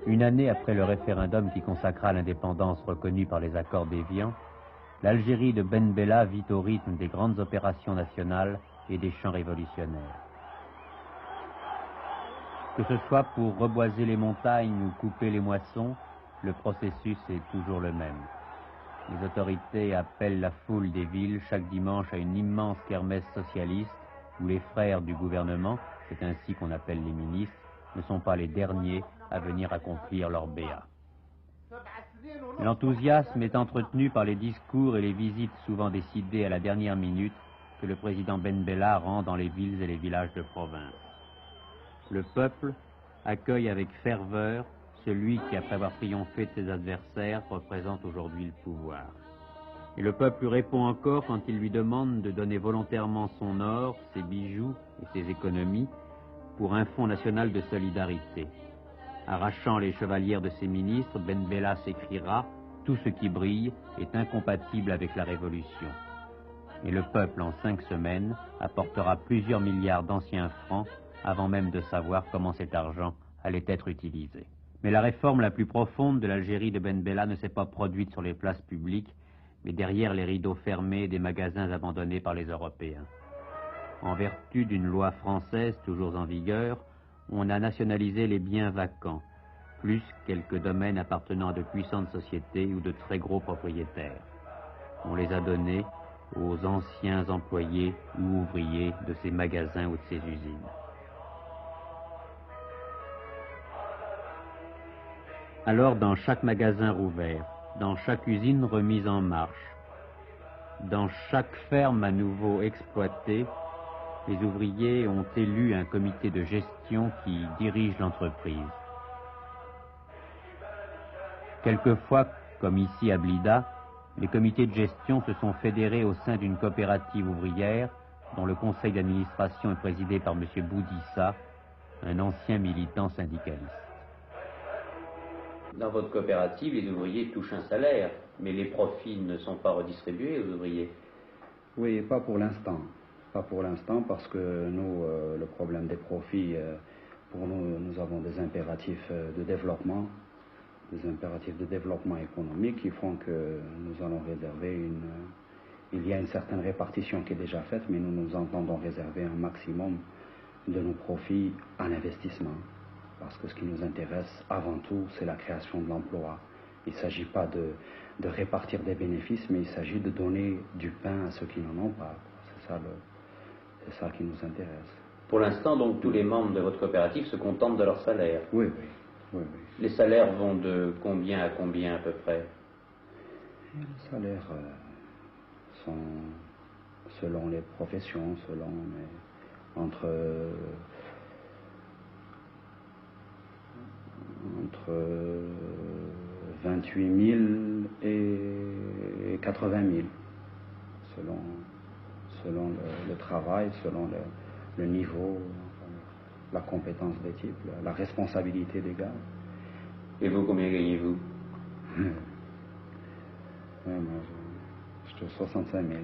Une année après le référendum qui consacra l'indépendance reconnue par les accords d'Évian, l'Algérie de Ben Bella vit au rythme des grandes opérations nationales et des chants révolutionnaires. Que ce soit pour reboiser les montagnes ou couper les moissons, le processus est toujours le même. Les autorités appellent la foule des villes chaque dimanche à une immense kermesse socialiste où les frères du gouvernement, c'est ainsi qu'on appelle les ministres, ne sont pas les derniers à venir accomplir leur béat. L'enthousiasme est entretenu par les discours et les visites souvent décidées à la dernière minute que le président Ben Bella rend dans les villes et les villages de province. Le peuple accueille avec ferveur celui qui, après avoir triomphé de ses adversaires, représente aujourd'hui le pouvoir. Et le peuple lui répond encore quand il lui demande de donner volontairement son or, ses bijoux et ses économies pour un fonds national de solidarité. Arrachant les chevalières de ses ministres, Ben Bella s'écriera « Tout ce qui brille est incompatible avec la révolution ». Et le peuple, en 5 semaines, apportera plusieurs milliards d'anciens francs avant même de savoir comment cet argent allait être utilisé. Mais la réforme la plus profonde de l'Algérie de Ben Bella ne s'est pas produite sur les places publiques, mais derrière les rideaux fermés des magasins abandonnés par les Européens. En vertu d'une loi française toujours en vigueur, on a nationalisé les biens vacants, plus quelques domaines appartenant à de puissantes sociétés ou de très gros propriétaires. On les a donnés aux anciens employés ou ouvriers de ces magasins ou de ces usines. Alors, dans chaque magasin rouvert, dans chaque usine remise en marche, dans chaque ferme à nouveau exploitée, les ouvriers ont élu un comité de gestion qui dirige l'entreprise. Quelquefois, comme ici à Blida, les comités de gestion se sont fédérés au sein d'une coopérative ouvrière dont le conseil d'administration est présidé par M. Boudissa, un ancien militant syndicaliste. Dans votre coopérative, les ouvriers touchent un salaire, mais les profits ne sont pas redistribués aux ouvriers. Oui, pas pour l'instant. Pas pour l'instant parce que nous, le problème des profits, pour nous, nous avons des impératifs de développement économique qui font que nous allons réserver il y a une certaine répartition qui est déjà faite, mais nous entendons réserver un maximum de nos profits à l'investissement. Parce que ce qui nous intéresse avant tout, c'est la création de l'emploi. Il ne s'agit pas de répartir des bénéfices, mais il s'agit de donner du pain à ceux qui n'en ont pas. C'est ça qui nous intéresse. Pour l'instant, donc, tous les membres de votre coopérative se contentent de leur salaire. Oui. Les salaires vont de combien à combien à peu près? Les salaires sont selon les professions, entre 28 000 et 80 000, selon le travail, selon le niveau, la compétence des types, la responsabilité des gars. Et vous, combien gagnez-vous? Moi, je touche 65 000.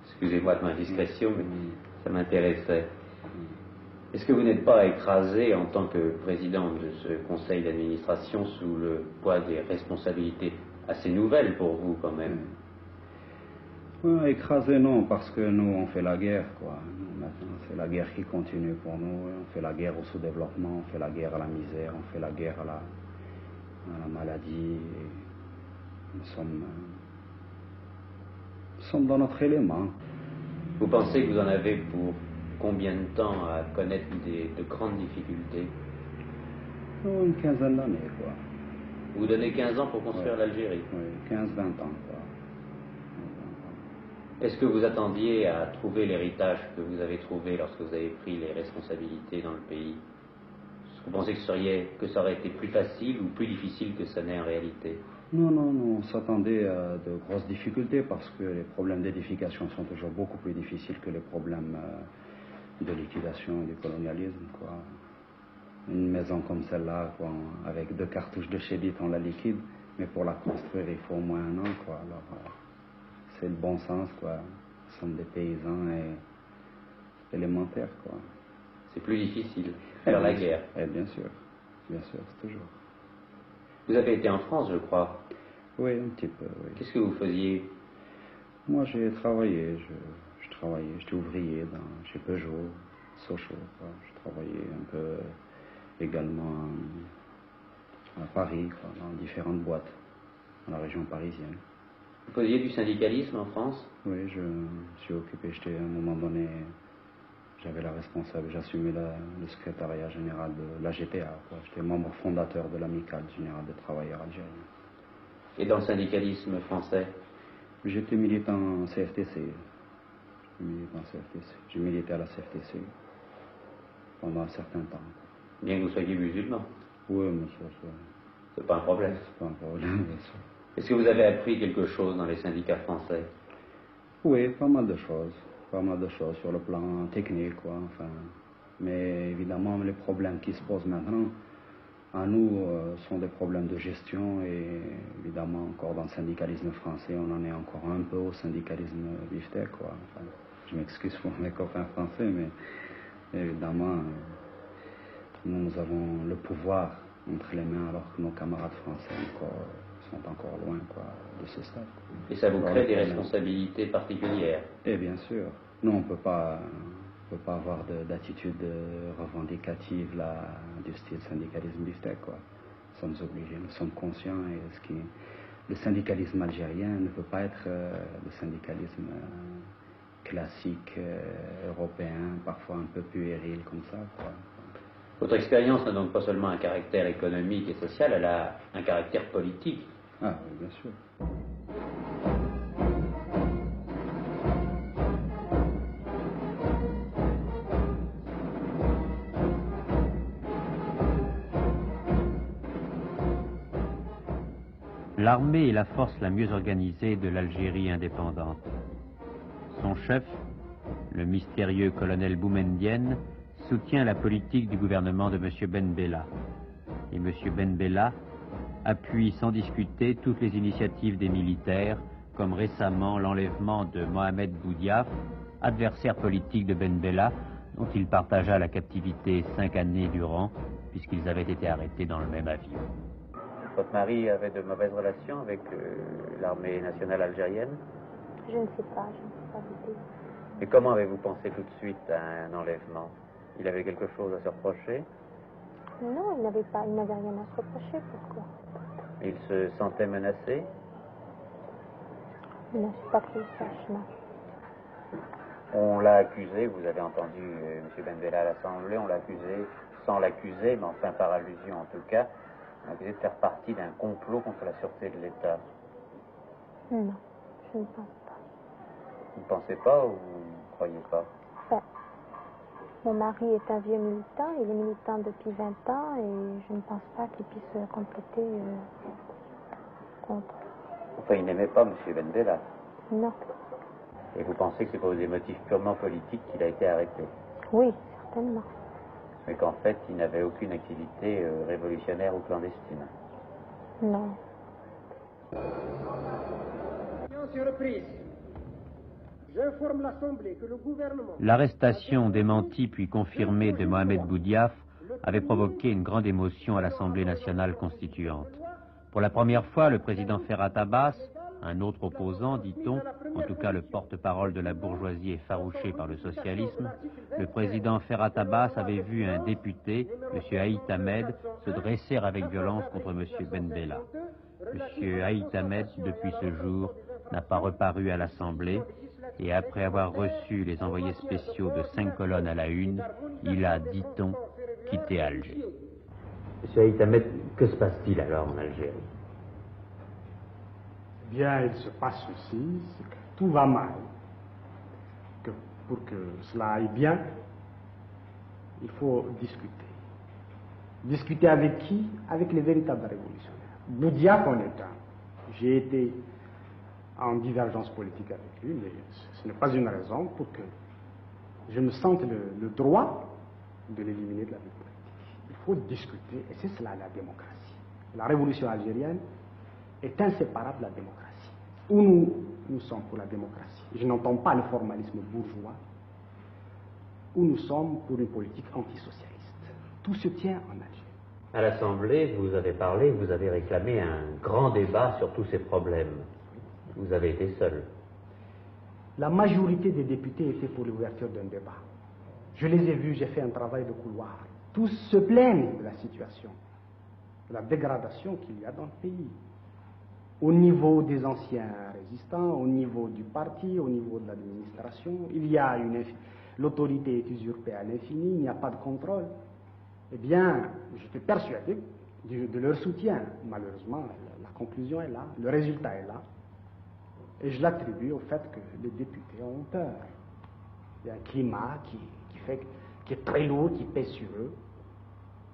Excusez-moi de ma discrétion, mais ça m'intéressait. Est-ce que vous n'êtes pas écrasé en tant que président de ce conseil d'administration sous le poids des responsabilités assez nouvelles pour vous quand même? Écrasé non, parce que nous on fait la guerre, quoi. Maintenant c'est la guerre qui continue pour nous. On fait la guerre au sous-développement, on fait la guerre à la misère, on fait la guerre à la maladie. Nous sommes dans notre élément. Vous pensez que vous en avez pour combien de temps à connaître de grandes difficultés? Une quinzaine d'années, quoi. Vous donnez 15 ans pour construire l'Algérie? Oui, 15-20 ans, quoi. Est-ce que vous attendiez à trouver l'héritage que vous avez trouvé lorsque vous avez pris les responsabilités dans le pays? Est-ce que vous pensez que ça aurait été plus facile ou plus difficile que ça n'est en réalité? Non, on s'attendait à de grosses difficultés parce que les problèmes d'édification sont toujours beaucoup plus difficiles que les problèmes de liquidation et du colonialisme, quoi. Une maison comme celle-là, quoi, avec 2 cartouches de chédit, on la liquide, mais pour la construire, il faut au moins 1 an, quoi. Alors, c'est le bon sens, quoi. Nous sommes des paysans élémentaires, quoi. C'est plus difficile, faire la guerre. Bien sûr, c'est toujours. Vous avez été en France, je crois. Oui, un petit peu, oui. Qu'est-ce que vous faisiez? Moi, j'ai travaillé, je travaillais, j'étais ouvrier chez Peugeot, Sochaux, quoi. Je travaillais un peu également à Paris, quoi, dans différentes boîtes, dans la région parisienne. Vous faisiez du syndicalisme en France? Oui, je me suis occupé, j'étais à un moment donné, j'avais la responsable, j'assumais le secrétariat général de la GTA, quoi. J'étais membre fondateur de l'Amicale générale des travailleurs algériens. Et dans le syndicalisme français? J'étais militant CFTC. J'ai milité à la CFTC pendant un certain temps. Bien que vous soyez musulman? Oui, mais ça. C'est pas un problème? C'est pas un problème, bien sûr. Est-ce que vous avez appris quelque chose dans les syndicats français? Oui, pas mal de choses. Pas mal de choses sur le plan technique, quoi. Enfin, mais évidemment, les problèmes qui se posent maintenant, à nous, sont des problèmes de gestion et évidemment, encore dans le syndicalisme français, on en est encore un peu au syndicalisme biftec, quoi. Enfin, je m'excuse pour mes copains français, mais évidemment, nous avons le pouvoir entre les mains alors que nos camarades français sont encore loin, quoi, de ce stade. Et ça vous crée des responsabilités particulières? Et bien sûr. Nous, on ne peut pas avoir d'attitude revendicative là, du style syndicalisme biftec, quoi. Nous sommes obligés, nous sommes conscients et le syndicalisme algérien ne peut pas être le syndicalisme classique européen, parfois un peu puéril comme ça, quoi. Votre expérience n'a donc pas seulement un caractère économique et social, elle a un caractère politique. Ah oui, bien sûr. L'armée est la force la mieux organisée de l'Algérie indépendante. Son chef, le mystérieux colonel Boumedienne, soutient la politique du gouvernement de M. Ben Bella. Et M. Ben Bella appuie sans discuter toutes les initiatives des militaires, comme récemment l'enlèvement de Mohamed Boudiaf, adversaire politique de Ben Bella, dont il partagea la captivité 5 années durant, puisqu'ils avaient été arrêtés dans le même avion. Votre mari avait de mauvaises relations avec l'armée nationale algérienne? Je ne sais pas vous dire. Et comment avez-vous pensé tout de suite à un enlèvement? Il avait quelque chose à se reprocher? Non, il n'avait rien à se reprocher, pourquoi? Il se sentait menacé? Je ne sais pas que je sache, non. On l'a accusé, vous avez entendu M. Ben Bella à l'Assemblée, on l'a accusé, sans l'accuser, mais enfin par allusion en tout cas, on l'a accusé de faire partie d'un complot contre la sûreté de l'État. Non, je ne pense pas. Vous ne pensez pas ou vous ne croyez pas? Enfin, mon mari est un vieux militant, il est militant depuis 20 ans et je ne pense pas qu'il puisse compléter contre. Enfin, il n'aimait pas M. Ben Bella? Non. Et vous pensez que c'est pour des motifs purement politiques qu'il a été arrêté? Oui, certainement. Mais qu'en fait, il n'avait aucune activité révolutionnaire ou clandestine? Non. J'informe l'Assemblée que le gouvernement... L'arrestation démentie puis confirmée de Mohamed Boudiaf avait provoqué une grande émotion à l'Assemblée nationale constituante. Pour la première fois, le président Ferhat Abbas, un autre opposant, dit-on, en tout cas le porte-parole de la bourgeoisie effarouché par le socialisme, le président Ferhat Abbas avait vu un député, M. Haït Ahmed, se dresser avec violence contre M. Ben Bella. M. Haït Ahmed, depuis ce jour, n'a pas reparu à l'Assemblée et après avoir reçu les envoyés spéciaux de 5 colonnes à la une, il a, dit-on, quitté Alger. M. Haït Ahmed, que se passe-t-il alors en Algérie? Bien, il se passe ceci, c'est que tout va mal. Pour que cela aille bien, il faut discuter. Discuter avec qui? Avec les véritables révolutionnaires. Boudiaf en est un. J'ai été en divergence politique avec lui, mais ce n'est pas une raison pour que je me sente le droit de l'éliminer de la vie politique. Il faut discuter, et c'est cela la démocratie. La révolution algérienne est inséparable de la démocratie. Où nous sommes pour la démocratie, je n'entends pas le formalisme bourgeois, où nous sommes pour une politique antisocialiste. Tout se tient en Algérie. À l'Assemblée, vous avez parlé, vous avez réclamé un grand débat sur tous ces problèmes. Vous avez été seul. La majorité des députés étaient pour l'ouverture d'un débat. Je les ai vus, j'ai fait un travail de couloir. Tous se plaignent de la situation, de la dégradation qu'il y a dans le pays. Au niveau des anciens résistants, au niveau du parti, au niveau de l'administration, l'autorité est usurpée à l'infini, il n'y a pas de contrôle. Eh bien, j'étais persuadé de leur soutien. Malheureusement, la conclusion est là, le résultat est là. Et je l'attribue au fait que les députés ont peur. Il y a un climat qui est très lourd, qui pèse sur eux.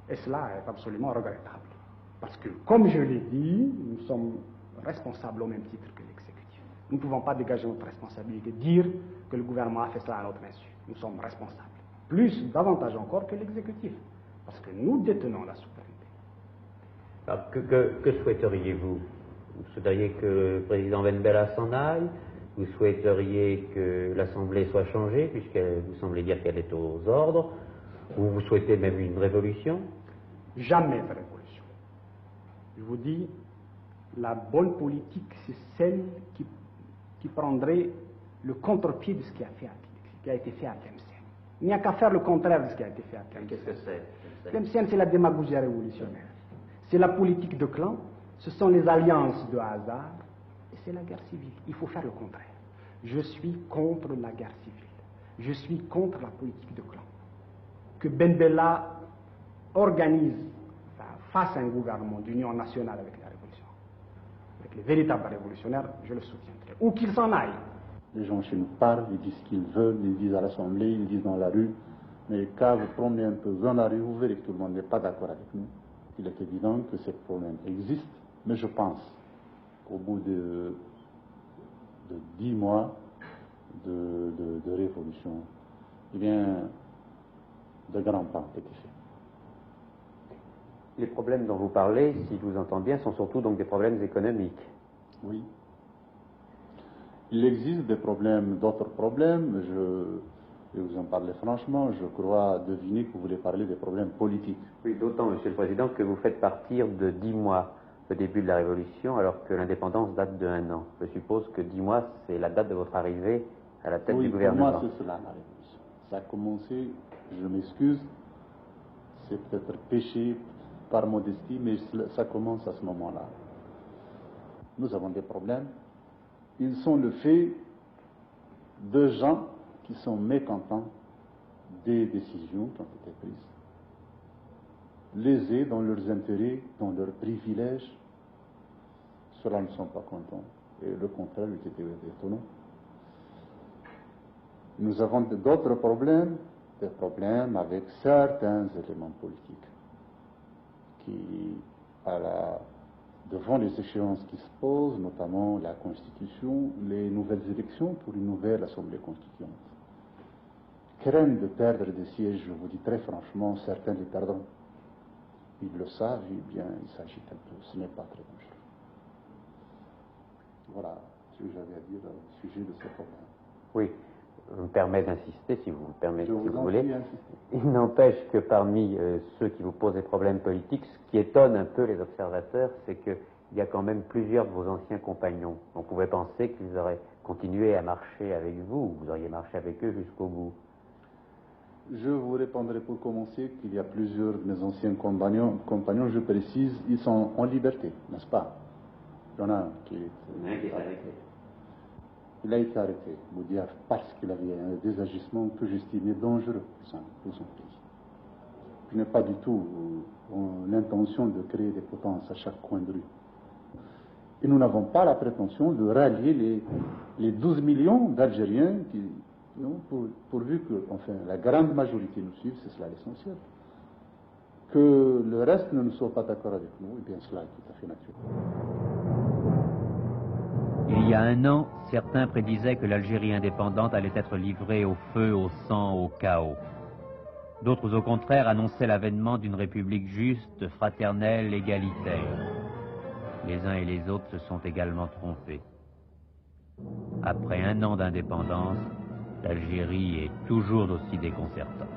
Et cela est absolument regrettable. Parce que, comme je l'ai dit, nous sommes responsables au même titre que l'exécutif. Nous ne pouvons pas dégager notre responsabilité, dire que le gouvernement a fait cela à notre insu. Nous sommes responsables. Davantage encore que l'exécutif. Parce que nous détenons la souveraineté. Alors, que souhaiteriez-vous? Vous souhaiteriez que le président Ben Bella s'en aille? Vous souhaiteriez que l'Assemblée soit changée, puisque vous semblez dire qu'elle est aux ordres? Ou vous souhaitez même une révolution? Jamais de révolution. Je vous dis, la bonne politique, c'est celle qui prendrait le contre-pied de ce qui a été fait à Tlemcen. Il n'y a qu'à faire le contraire de ce qui a été fait à Tlemcen. Qu'est-ce que c'est? Tlemcen, c'est la démagogie révolutionnaire. C'est la politique de clan, ce sont les alliances de hasard, et c'est la guerre civile. Il faut faire le contraire. Je suis contre la guerre civile. Je suis contre la politique de clan. Que Ben Bella fasse un gouvernement d'union nationale avec la révolution, avec les véritables révolutionnaires, je le soutiendrai. Ou qu'il s'en aille. Les gens chez nous parlent, ils disent ce qu'ils veulent, ils disent à l'Assemblée, ils disent dans la rue. Mais quand vous promenez un peu dans la rue, vous verrez que tout le monde n'est pas d'accord avec nous. Il est évident que ce problème existe, mais je pense qu'au bout de 10 mois de révolution, eh bien, de grands pas ont été faits. Les problèmes dont vous parlez, si je vous entends bien, sont surtout donc des problèmes économiques. Oui. Il existe d'autres problèmes. Je vais vous en parler franchement. Je crois deviner que vous voulez parler des problèmes politiques. Oui, d'autant, Monsieur le Président, que vous faites partir de 10 mois le début de la Révolution, alors que l'indépendance date de 1 an. Je suppose que 10 mois, c'est la date de votre arrivée à la tête du gouvernement. Pour moi, c'est cela, la Révolution. Ça a commencé, je m'excuse, c'est peut-être péché par modestie, mais ça commence à ce moment-là. Nous avons des problèmes. Ils sont le fait de gens qui sont mécontents des décisions qui ont été prises, lésés dans leurs intérêts, dans leurs privilèges. Ceux-là ne sont pas contents. Et le contraire eût été étonnant. Nous avons d'autres problèmes, des problèmes avec certains éléments politiques qui, devant les échéances qui se posent, notamment la Constitution, les nouvelles élections pour une nouvelle Assemblée constituante, craignent de perdre des sièges. Je vous dis très franchement, certains les perdront. Ils le savent, et bien, il s'agit un peu, ce n'est pas très dangereux. Voilà ce que j'avais à dire au sujet de ce problème. Oui, je me permets d'insister, si vous me permettez, Je vous voulez. insister. Il n'empêche que parmi ceux qui vous posent des problèmes politiques, ce qui étonne un peu les observateurs, c'est qu'il y a quand même plusieurs de vos anciens compagnons. On pouvait penser qu'ils auraient continué à marcher avec vous, ou vous auriez marché avec eux jusqu'au bout. Je vous répondrai pour commencer qu'il y a plusieurs de mes anciens compagnons, je précise, ils sont en liberté, n'est-ce pas? Il y en a un qui est arrêté. Il a été arrêté, Boudiaf, parce qu'il avait des agissements que j'estimais dangereux pour son pays. Je n'ai pas du tout l'intention de créer des potences à chaque coin de rue. Et nous n'avons pas la prétention de rallier les 12 millions d'Algériens qui, pourvu que, enfin, la grande majorité nous suive, c'est cela l'essentiel. Que le reste ne soit pas d'accord avec nous, et bien cela est tout à fait naturel. Il y a 1 an, certains prédisaient que l'Algérie indépendante allait être livrée au feu, au sang, au chaos. D'autres, au contraire, annonçaient l'avènement d'une république juste, fraternelle, égalitaire. Les uns et les autres se sont également trompés. Après 1 an d'indépendance, l'Algérie est toujours aussi déconcertante.